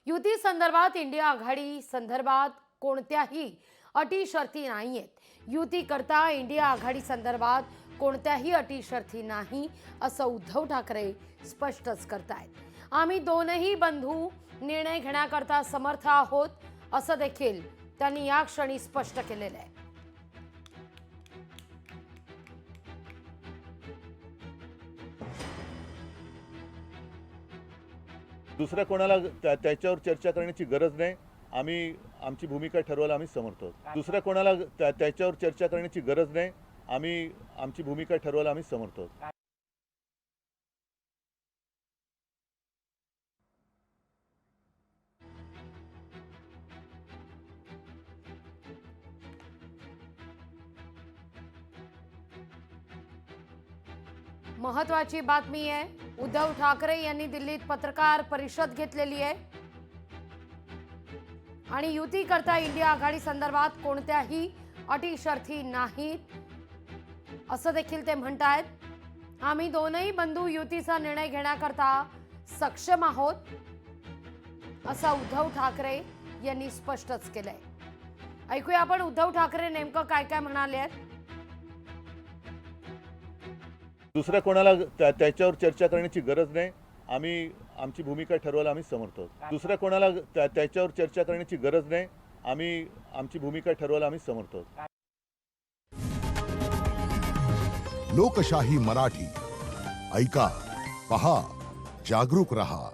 युती संदर्भात इंडिया आघाडी संदर्भात कोणत्याही अटी शर्ती नाहीयेत। युती करता इंडिया आघाडी संदर्भात कोणत्याही अटी शर्ती नाही असं उद्धव ठाकरे स्पष्टच करतायत। आम्ही दोनही बंधू निर्णय घेण्याकरता समर्थ आहोत असं देखील त्यांनी या क्षणी स्पष्ट केलेलं आहे। दुसऱ्या कोणाला त्याच्यावर चर्चा करण्याची गरज नाही। आम्ही आमची भूमिका ठरवायला आम्ही समर्थ आहोत। दुसऱ्या कोणाला त्याच्यावर चर्चा करण्याची गरज नाही। आम्ही आमची भूमिका ठरवायला आम्ही समर्थ आहोत। महत्वाची बातमी आहे, उद्धव ठाकरे यांनी दिल्लीत पत्रकार परिषद घेतलेली आहे आणि युती करता इंडिया आघाडी संदर्भात कोणत्याही अटी शर्ती नाहीत असं देखील ते म्हणतायत। आम्ही दोनही बंधू युतीचा निर्णय घेण्याकरता सक्षम आहोत असं उद्धव ठाकरे यांनी स्पष्टच केलंय। ऐकूया आपण उद्धव ठाकरे नेमकं काय काय म्हणाले आहेत। दुसऱ्या कोणाला त्याच्यावर चर्चा करण्याची गरज नाही। आम्ही आमची भूमिका ठरवायला आम्ही समर्थ आहोत। दुसऱ्या कोणाला त्याच्यावर चर्चा करण्याची गरज नाही। आम्ही आमची भूमिका ठरवायला आम्ही समर्थ आहोत। लोकशाही मराठी ऐका, पहा, जागरूक रहा।